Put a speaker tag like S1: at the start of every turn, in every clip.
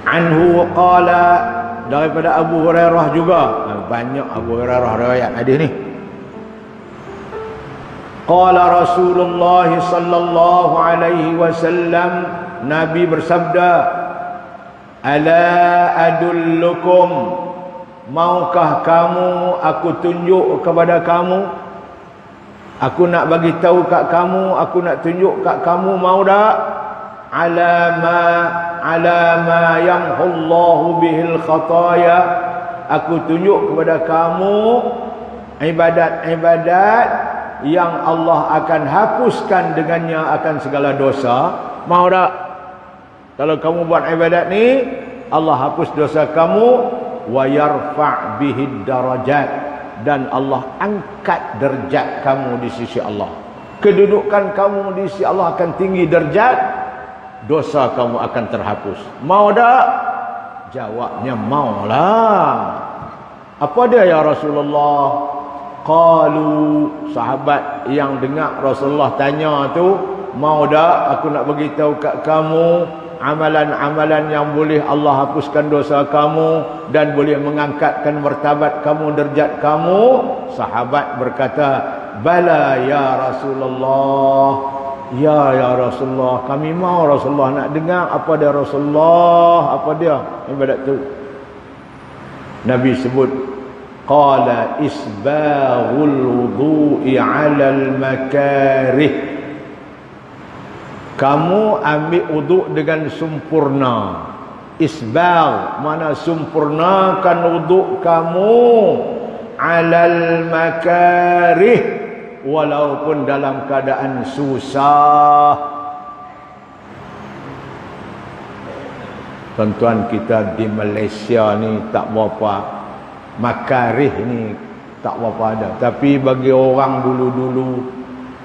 S1: anhu qala, daripada Abu Hurairah juga. Banyak Abu Hurairah riwayat hadis ni. Qala Rasulullah sallallahu alaihi wasallam, Nabi bersabda, ala adullukum, maukah kamu aku tunjuk kepada kamu, aku nak bagi tahu kat kamu, aku nak tunjuk kat kamu, mau tak? Ala ma yamhullahu bihil khataya, aku tunjuk kepada kamu ibadat-ibadat yang Allah akan hapuskan dengannya akan segala dosa. Mau tak? Kalau kamu buat ibadat ni, Allah hapus dosa kamu, wa yarfa' bihid darajat, dan Allah angkat derajat kamu di sisi Allah. Kedudukan kamu di sisi Allah akan tinggi derajat, dosa kamu akan terhapus. Mau tak? Jawabnya maulah. Apa dia ya Rasulullah? Qalu, sahabat yang dengar Rasulullah tanya tu, mau tak aku nak bagi tahu kat kamu amalan-amalan yang boleh Allah hapuskan dosa kamu dan boleh mengangkatkan martabat kamu, derajat kamu? Sahabat berkata, bala ya Rasulullah. Ya Rasulullah, kami mau Rasulullah. Nak dengar apa dia Rasulullah, apa dia ibadat tu? Nabi sebut, qala isbaghul wudu'i 'alal makarih, kamu ambil wuduk dengan sempurna. Isbagh mana sempurnakan wuduk kamu, 'alal makarih, walaupun dalam keadaan susah. Tuan-tuan, kita di Malaysia ni tak berapa makarih ni, tak berapa ada. Tapi bagi orang dulu-dulu,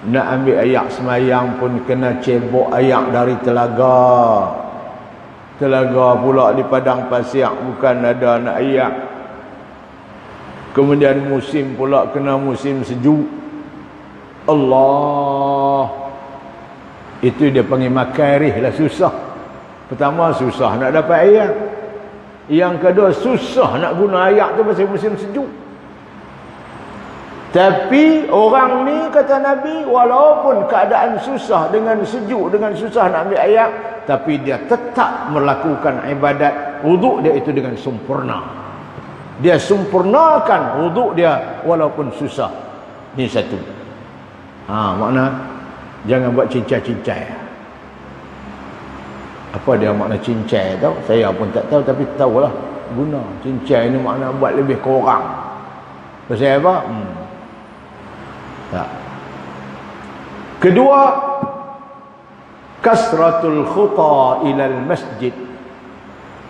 S1: nak ambil ayak semayang pun kena cebok ayak dari telaga. Telaga pula di padang pasir, bukan ada nak ayak. Kemudian musim pula kena musim sejuk. Allah, itu dia panggil makarih lah, susah. Pertama susah nak dapat ayak, yang kedua susah nak guna ayak tu pasal musim sejuk. Tapi orang ni kata Nabi, walaupun keadaan susah, dengan sejuk, dengan susah nak ambil ayak, tapi dia tetap melakukan ibadat wuduk dia itu dengan sempurna. Dia sempurnakan wuduk dia walaupun susah. Ni satu. Makna jangan buat cincai-cincai. Apa dia makna cincai tau? Saya pun tak tahu, tapi tahulah guna. Cincai ni makna buat lebih kurang. Pasal apa? Tak. Kedua, kasratul khuta ilal masjid,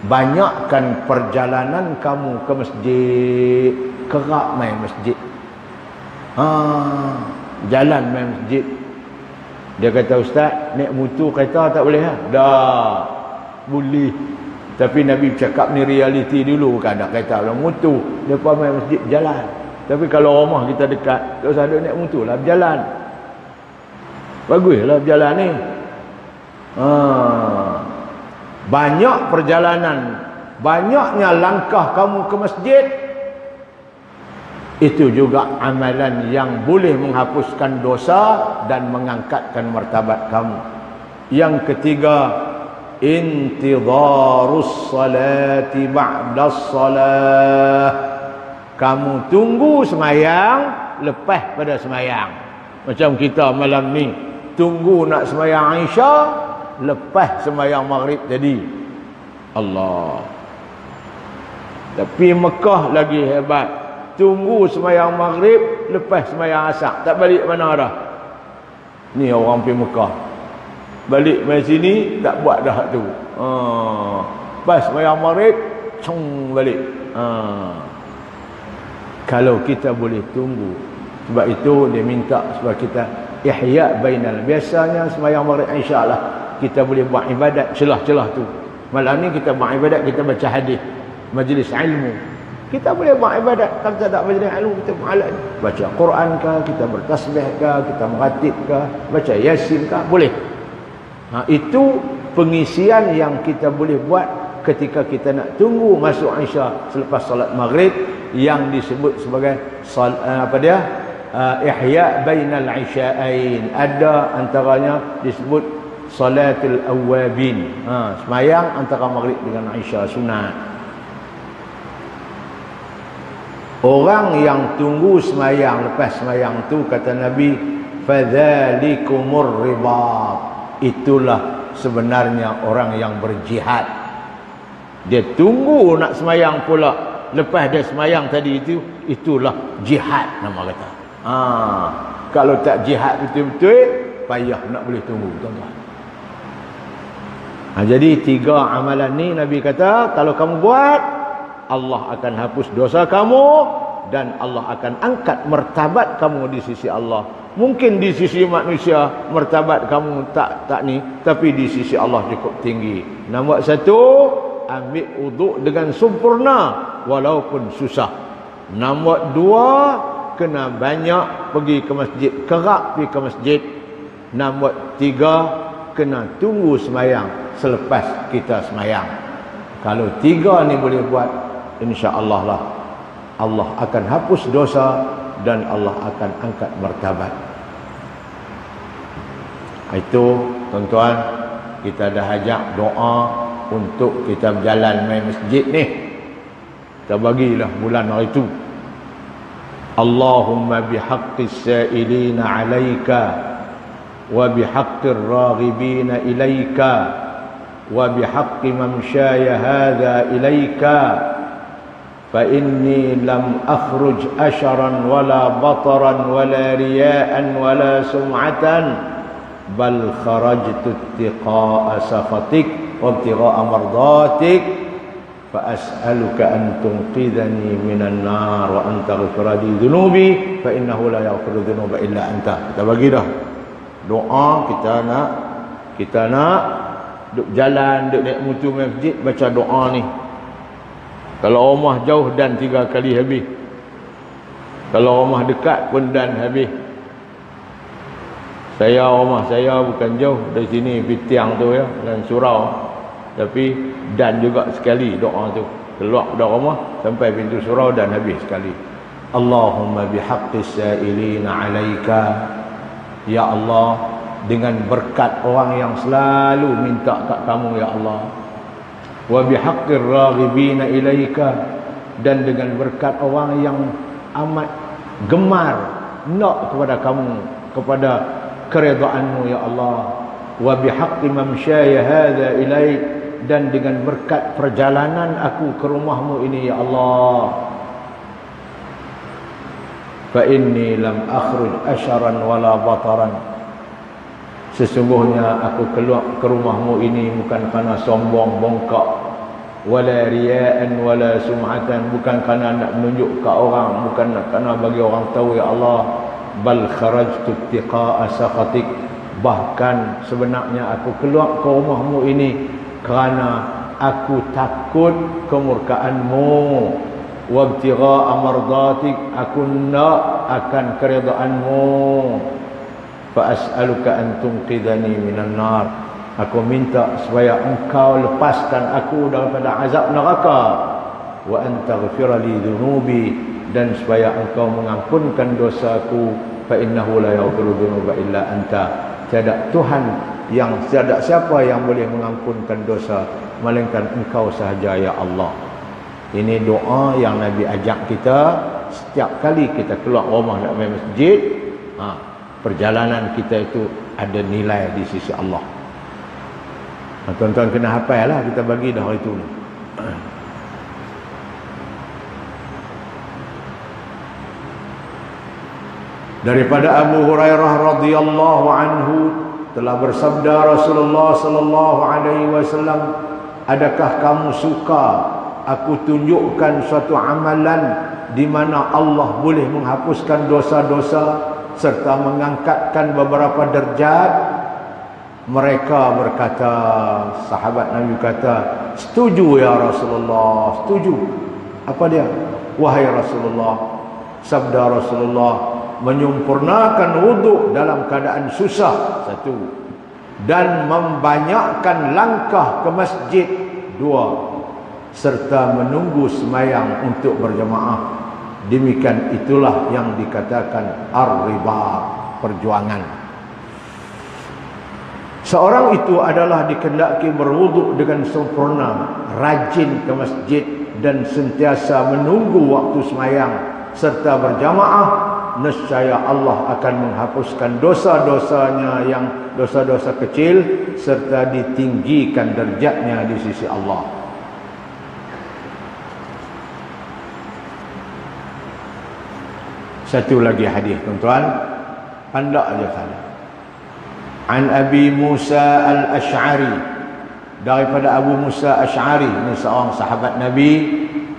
S1: banyakkan perjalanan kamu ke masjid. Kerap main masjid. Jalan main masjid. Dia kata, ustaz, naik motor kereta tak boleh? Dah, boleh. Tapi Nabi cakap ni realiti dulu, bukan ada kereta dalam motor. Dia pun main masjid jalan. Tapi kalau rumah kita dekat, tak usah ada naik motor lah, berjalan. Baguslah berjalan ni. Banyak perjalanan, banyaknya langkah kamu ke masjid, itu juga amalan yang boleh menghapuskan dosa dan mengangkatkan martabat kamu. Yang ketiga, intidharus salati ba'das salah, kamu tunggu semayang lepas pada semayang. Macam kita malam ni tunggu nak semayang Isya lepas semayang Maghrib tadi. Allah. Tapi Mekah lagi hebat, tunggu semayang Maghrib lepas semayang Asar, tak balik mana dah. Ni orang pergi Mekah, balik mai sini tak buat dah tu. Pas semayang Maghrib cung balik. Kalau kita boleh tunggu. Sebab itu dia minta supaya kita ihya bainal. Biasanya semayang Maghrib insya-Allah kita boleh buat ibadat celah-celah tu. Malam ni kita buat ibadat, kita baca hadis, majlis ilmu. Kita boleh buat ibadat. Kalau tak ada majlis ilmu, kita baca Quran kah, kita bertasbih kah, kita meratib kah, baca Yasin kah, boleh. Itu pengisian yang kita boleh buat ketika kita nak tunggu masuk Isya selepas solat maghrib, yang disebut sebagai ihya bainal isya'ain. Ada antaranya disebut salatul awwabin, semayang antara maghrib dengan Isya sunat. Orang yang tunggu semayang, lepas semayang tu kata Nabi, fadzalikumur ribat, itulah sebenarnya orang yang berjihad. Dia tunggu nak semayang pula, lepas dia semayang tadi itu, itulah jihad nama kata. Kalau tak jihad betul-betul, payah nak boleh tunggu, tuan-tuan. Jadi 3 amalan ni Nabi kata, kalau kamu buat, Allah akan hapus dosa kamu dan Allah akan angkat martabat kamu di sisi Allah. Mungkin di sisi manusia martabat kamu tak ni, tapi di sisi Allah cukup tinggi. Nombor 1, ambil wuduk dengan sempurna walaupun susah. Nombor 2, kena banyak pergi ke masjid, kerap pergi ke masjid. Nombor 3, kena tunggu semayang selepas kita semayang. Kalau 3 ni boleh buat, insya-Allah lah Allah akan hapus dosa dan Allah akan angkat martabat. Itu tuan-tuan, kita dah ajak doa untuk kita berjalan main masjid ni. Kita bagilah bulan hari tu. Allahumma bihaqqis sa'ilina 'alaika wa bihaqqir raghibina ilaika wa bihaqqi mamshaya hadha ilaika fa inni lam akhruj asharan wala bataran wala riya'an wala sum'atan bal kharajtu ittiqa'a sakhatik wa ibtigha'a mardatik fa as'aluka an tunqidhani minan nar wa an taghfira li dhunubi fa innahu la yaghfiru dhunuba illa anta. Kita bagi dah doa, kita nak duk jalan, duk naik mutu masjid, baca doa ni. Kalau rumah jauh dan 3 kali habis. Kalau rumah dekat pun dan habis. Rumah saya bukan jauh dari sini, Pitiang tu ya, dan surau. Tapi dan juga sekali doa tu. Keluar dari rumah sampai pintu surau dan habis sekali. Allahumma bihaqqis sa'ilina 'alaika. Ya Allah, dengan berkat orang yang selalu minta kat kamu ya Allah. Wa bihaqqir raghibina ilaika, dan dengan berkat orang yang amat gemar nak kepada kamu, kepada keredaanmu ya Allah. Wa bihaqqi mamshaya hadha ilaik, dan dengan berkat perjalanan aku ke rumahmu ini ya Allah. Fa inni lam akhruj asharan wala bataran, sesungguhnya aku keluar ke rumahmu ini bukan kerana sombong bongkak, wala riya'an wala sum'atan, bukan kerana nak menunjuk ke orang, bukan nak kerana bagi orang tahu ya Allah. Bal kharajtu ittiqa'a sakhatik, bahkan sebenarnya aku keluar ke rumahmu ini kerana aku takut kemurkaanmu. Wa ibtigha'a mardatik, aku nak akan keredaanmu. Fa as'aluka an tunqidhani minan nar, aku minta supaya engkau lepaskan aku daripada azab neraka. Wa an taghfira li dhunubi, dan supaya engkau mengampunkan dosaku. Fa innahu la yaghfiru dhunuba illa anta, tiada Tuhan yang tiada siapa yang boleh mengampunkan dosa melainkan engkau sahaja ya Allah. Ini doa yang Nabi ajak kita setiap kali kita keluar rumah nak pergi masjid. Perjalanan kita itu ada nilai di sisi Allah. Tuan-tuan kena hafal lah, kita bagi dah hari itu. Daripada Abu Hurairah radhiyallahu anhu telah bersabda Rasulullah sallallahu alaihi wasallam, adakah kamu suka aku tunjukkan suatu amalan di mana Allah boleh menghapuskan dosa-dosa serta mengangkatkan beberapa derajat? Mereka berkata, sahabat Nabi kata, setuju ya Rasulullah, setuju. Apa dia? Wahai Rasulullah, sabda Rasulullah, menyempurnakan wuduk dalam keadaan susah, 1, dan membanyakkan langkah ke masjid, 2, serta menunggu semayang untuk berjamaah. Demikian itulah yang dikatakan ar-ribat, perjuangan. Seorang itu adalah dikehendaki berwuduk dengan sempurna, rajin ke masjid dan sentiasa menunggu waktu semayang serta berjamaah, nescaya Allah akan menghapuskan dosa-dosanya yang dosa-dosa kecil serta ditinggikan derajatnya di sisi Allah. Satu lagi hadis tuan-tuan, pandak aja saja. An Abi Musa al-Ash'ari, daripada Abu Musa Ash'ari, ini seorang sahabat Nabi,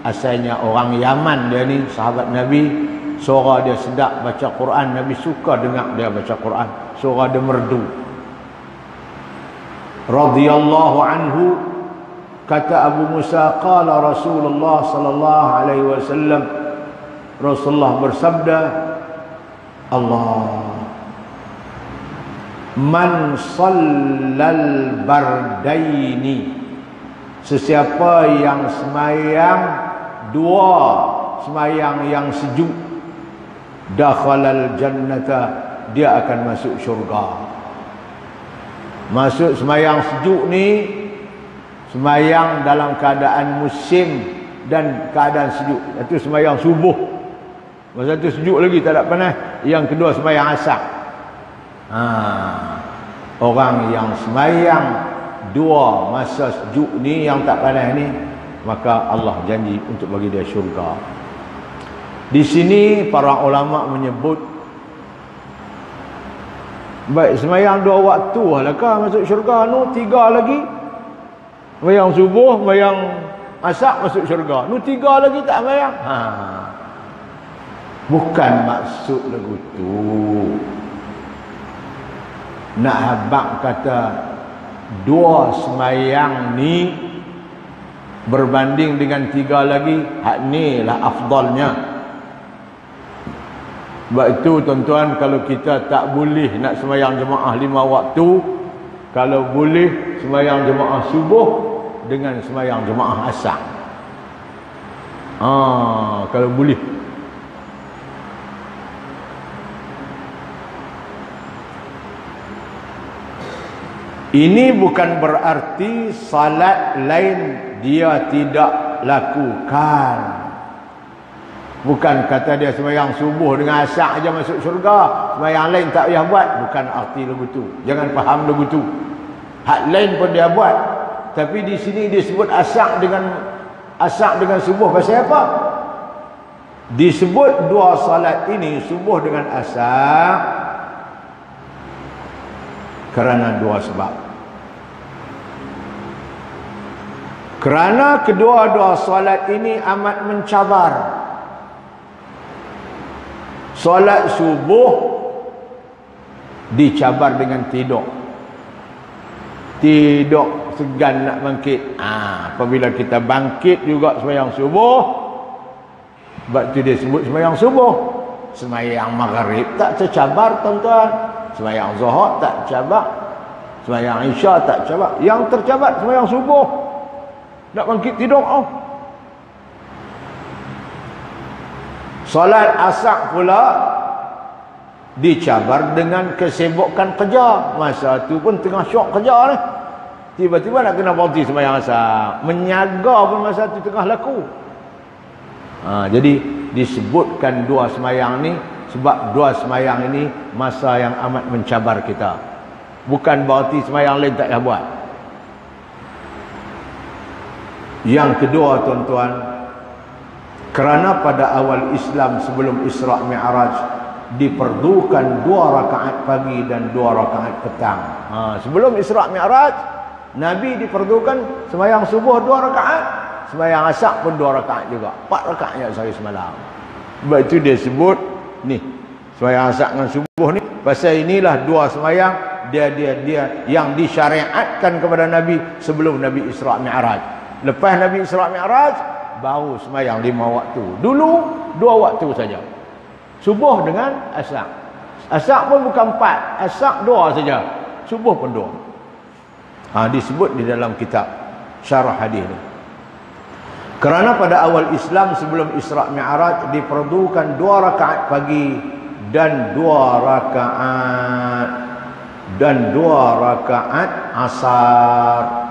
S1: asalnya orang Yaman dia ni, sahabat Nabi. Suara dia sedap baca Quran, Nabi suka dengar dia baca Quran, suara dia merdu. Radhiyallahu anhu, kata Abu Musa, qala Rasulullah sallallahu alaihi wasallam, Rasulullah bersabda, Allah man sallal bardaini, sesiapa yang semayang dua semayang yang sejuk, dakhalal jannata, dia akan masuk syurga. Masuk semayang sejuk ni, semayang dalam keadaan musim dan keadaan sejuk. Itu semayang subuh, masa tu sejuk lagi, tak ada panas. Yang kedua semayang asar. Orang yang semayang dua masa sejuk ni, yang tak panas ni, maka Allah janji untuk bagi dia syurga. Di sini para ulama menyebut, baik semayang dua waktu halakah masuk syurga, nu tiga lagi. Semayang subuh, semayang asar masuk syurga, nu tiga lagi tak semayang. Bukan maksud lagu tu. Nak habaq kata dua semayang ni berbanding dengan tiga lagi, hak ni lah afdalnya. Sebab itu tuan-tuan, kalau kita tak boleh nak semayang jemaah 5 waktu, kalau boleh semayang jemaah subuh dengan semayang jemaah asar. Kalau boleh. Ini bukan berarti salat lain dia tidak lakukan. Bukan kata dia sembahyang subuh dengan asar aja masuk syurga, sembahyang lain tak payah buat. Bukan arti lagu tu. Jangan faham lagu tu. Hak lain pun dia buat. Tapi di sini disebut asar dengan subuh pasal apa? Disebut dua salat ini, subuh dengan asar, kerana dua sebab. Kerana kedua-dua solat ini amat mencabar. Solat subuh dicabar dengan tidur. Tidur segan nak bangkit. Apabila kita bangkit juga sembahyang subuh, sebab itu dia sebut sembahyang subuh. Sembahyang maghrib tak tercabar tuan-tuan. Sembahyang zuhur tak tercabar. Sembahyang isya tak tercabar. Yang tercabar sembahyang subuh. Nak bangkit tidur. Solat asar pula dicabar dengan kesibukan kerja. Masa tu pun tengah syok kerja ni. Tiba-tiba nak kena berhenti sembahyang asar. Menyaga pun masa tu tengah laku. Jadi disebutkan dua sembahyang ni sebab dua sembahyang ini masa yang amat mencabar kita. Bukan berarti sembahyang lain tak payah buat. Yang kedua tuan-tuan, kerana pada awal Islam sebelum Isra' Mi'raj diperlukan 2 rakaat pagi dan 2 rakaat petang. Sebelum Isra' Mi'raj, Nabi diperlukan sembahyang subuh 2 rakaat, sembahyang asar pun 2 rakaat juga. 4 rakaatnya sehari semalam. Sebab itu dia sebut ni, sembahyang asar dengan subuh ni, pasal inilah 2 sembahyang dia yang disyariatkan kepada Nabi sebelum Nabi Isra' Mi'raj. Lepas Nabi Isra' Mi'raj baru sembahyang 5 waktu. Dulu 2 waktu saja. Subuh dengan asar. Asar pun bukan 4, asar 2 saja. Subuh pun 2. Disebut di dalam kitab syarah hadis ni. Kerana pada awal Islam sebelum Isra' Mi'raj diperlukan 2 rakaat pagi dan 2 rakaat asar.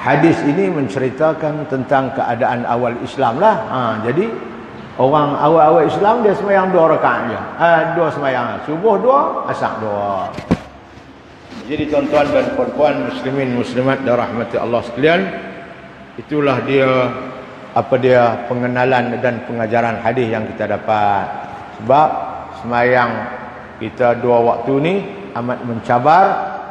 S1: Hadis ini menceritakan tentang keadaan awal Islam lah. Jadi orang awal-awal Islam dia sembahyang 2 rakaat je. 2 sembahyang. Subuh 2, asar 2. Jadi tuan-tuan dan puan-puan muslimin muslimat dan rahmati Allah sekalian, itulah dia pengenalan dan pengajaran hadis yang kita dapat. Sebab sembahyang kita 2 waktu ni amat mencabar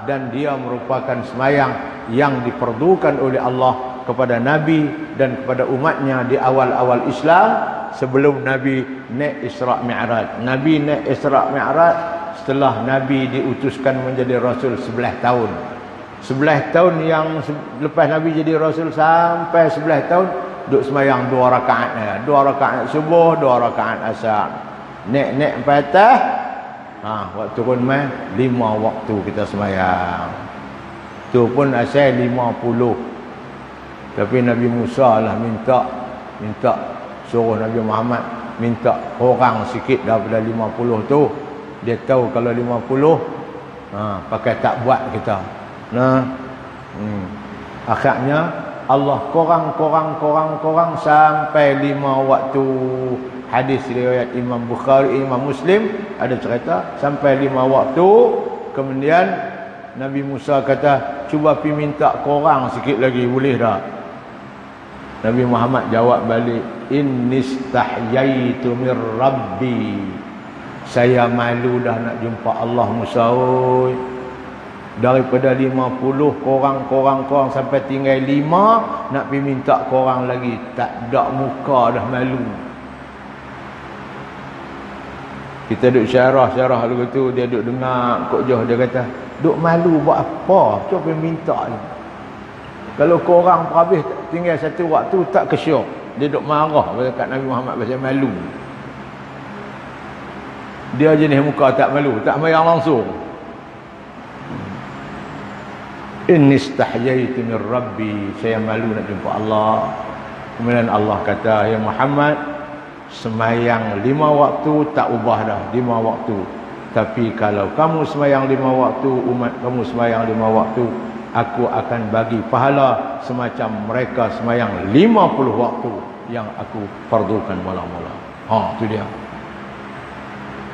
S1: dan dia merupakan sembahyang yang diperlukan oleh Allah kepada Nabi dan kepada umatnya di awal-awal Islam sebelum Nabi naik Isra' Mi'raj. Nabi naik Isra' Mi'raj setelah Nabi diutuskan menjadi Rasul 11 tahun. 11 tahun yang lepas Nabi jadi Rasul sampai 11 tahun duduk sembahyang 2 rakaat. 2 rakaat subuh, 2 rakaat asar. Naik sampai atas. Waktu pun 5 waktu kita sembahyang. Tu pun asal 50. Tapi Nabi Musa lah minta suruh Nabi Muhammad minta kurang sikit daripada 50 tu. Dia tahu kalau 50 pakai tak buat kita. Akhirnya Allah kurang sampai 5 waktu. Hadis riwayat Imam Bukhari, Imam Muslim ada cerita sampai 5 waktu. Kemudian Nabi Musa kata, cuba pergi minta korang sikit lagi, boleh tak? Nabi Muhammad jawab balik, innistahyaitu mir rabbi. Saya malu dah nak jumpa Allah Musa. Daripada 50 korang sampai tinggal 5, nak pergi minta korang lagi. Tak ada muka dah, malu. Kita duduk syarah lagu tu, dia duduk dengar Kok Joh, dia kata, duk malu buat apa? Cuba minta ni. Kalau korang habis tinggal satu waktu tak kesyok. Dia duk marah kat Nabi Muhammad pasal malu. Dia jenis muka tak malu, tak mayang langsung. Innistahyaitu min rabbi, saya malu nak jumpa Allah. Kemudian Allah kata, ya Muhammad, sembahyang 5 waktu tak ubah dah, 5 waktu. Tapi kalau kamu sembahyang 5 waktu, umat kamu sembahyang 5 waktu, aku akan bagi pahala semacam mereka sembahyang 50 waktu yang aku fardukan mula-mula. Tu dia.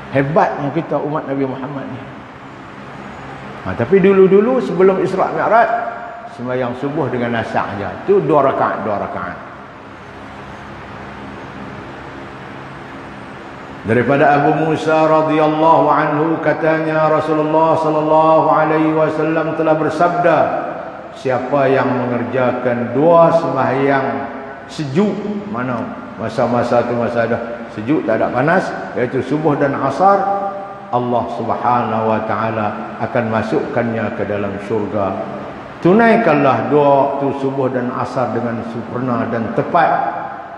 S1: Hebatnya kita umat Nabi Muhammad ni. Tapi dulu-dulu sebelum Isra' Mi'raj, sembahyang subuh dengan asar aja. Tu 2 rakaat. Daripada Abu Musa radhiyallahu anhu katanya Rasulullah sallallahu alaihi wasallam telah bersabda, siapa yang mengerjakan 2 sembahyang sejuk, mana masa-masa tu masa dah sejuk tak ada panas, iaitu subuh dan asar, Allah Subhanahu wa taala akan masukkannya ke dalam syurga. Tunaikanlah 2 waktu subuh dan asar dengan sempurna dan tepat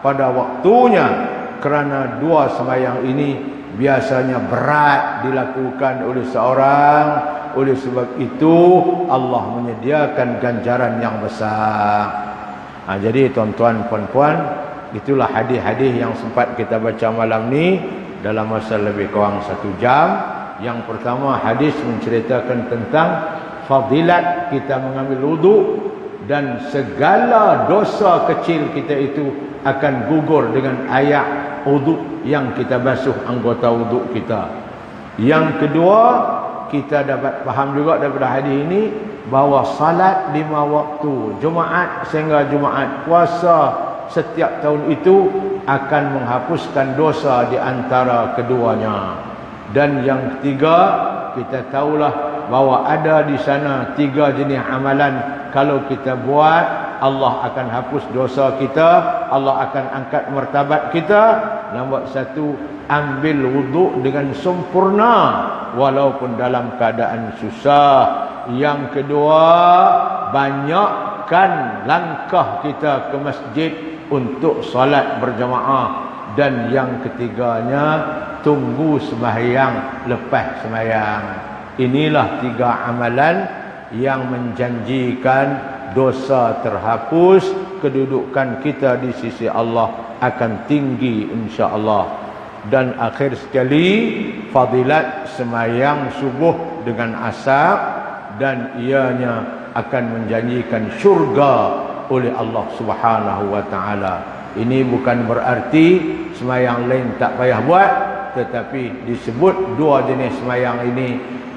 S1: pada waktunya. Kerana 2 sembahyang ini biasanya berat dilakukan oleh seorang. Oleh sebab itu Allah menyediakan ganjaran yang besar. Jadi tuan-tuan puan-puan, itulah hadis-hadis yang sempat kita baca malam ni dalam masa lebih kurang 1 jam. Yang pertama, hadis menceritakan tentang fadilat kita mengambil wuduk dan segala dosa kecil kita itu akan gugur dengan air wuduk yang kita basuh anggota wuduk kita. Yang kedua, kita dapat faham juga daripada hadis ini bahawa salat 5 waktu, Jumaat sehingga Jumaat, puasa setiap tahun itu akan menghapuskan dosa di antara keduanya. Dan yang ketiga, kita tahulah bahawa ada di sana 3 jenis amalan. Kalau kita buat, Allah akan hapus dosa kita, Allah akan angkat martabat kita. Nombor 1, ambil wuduk dengan sempurna walaupun dalam keadaan susah. Yang kedua, banyakkan langkah kita ke masjid untuk salat berjamaah. Dan yang ketiganya, tunggu sembahyang lepas sembahyang. Inilah 3 amalan yang menjanjikan dosa terhapus, kedudukan kita di sisi Allah akan tinggi insya-Allah. Dan akhir sekali, fadilat sembahyang subuh dengan asar, dan ianya akan menjanjikan syurga oleh Allah Subhanahu wa taala. Ini bukan berarti sembahyang lain tak payah buat, tetapi disebut 2 jenis sembahyang ini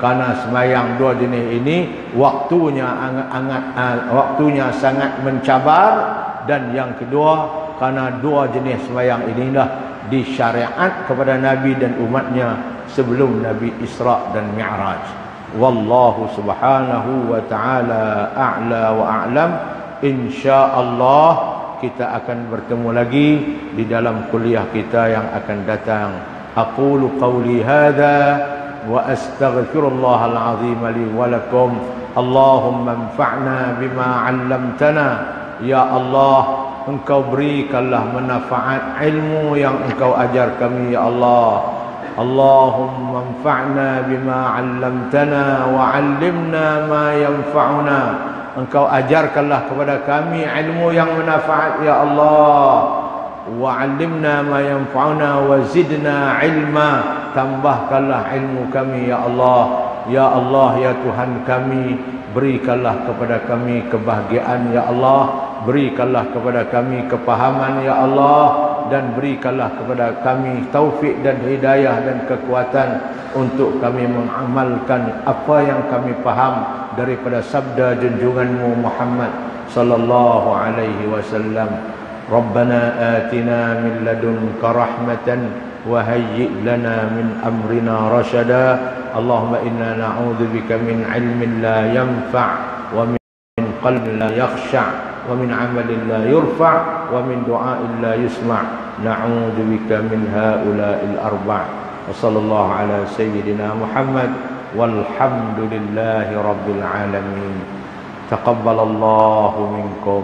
S1: karena sembahyang 2 jenis ini waktunya sangat mencabar, dan yang kedua karena 2 jenis sembahyang inilah disyariat kepada Nabi dan umatnya sebelum Nabi Isra dan Mi'raj. Wallahu subhanahu wa ta'ala a'la wa a'lam. InsyaAllah kita akan bertemu lagi di dalam kuliah kita yang akan datang. Aqulu qawli hadha wa astaghfirullahal azim li wa lakum. Allahumma anfa'na bima 'allamtana. Ya Allah, Engkau berikanlah manfaat ilmu yang Engkau ajar kami, ya Allah. Allahumma anfa'na bima 'allamtana wa 'allimna ma yanfa'una. Engkau ajarkanlah kepada kami ilmu yang manfaat, ya Allah. Wa 'allimna ma yanfa'una wa zidna ilma. Tambahkanlah ilmu kami, ya Allah. Ya Allah, ya Tuhan kami, berikanlah kepada kami kebahagiaan, ya Allah. Berikanlah kepada kami kepahaman, ya Allah, dan berikanlah kepada kami taufik dan hidayah dan kekuatan untuk kami mengamalkan apa yang kami faham daripada sabda junjunganmu Muhammad sallallahu alaihi wasallam. Rabbana atina min ladunka rahmatan wa hayyi' lana min amrina rashada. Allahumma inna na'udzubika min ilmin la yanfa' wa min qalbin la yakhsha' ومن عمل لا يرفع ومن دعاء لا يسمع. نعوذ بك من هؤلاء الأربع. وصلى الله على سيدنا محمد والحمد لله رب العالمين. تقبل الله منكم.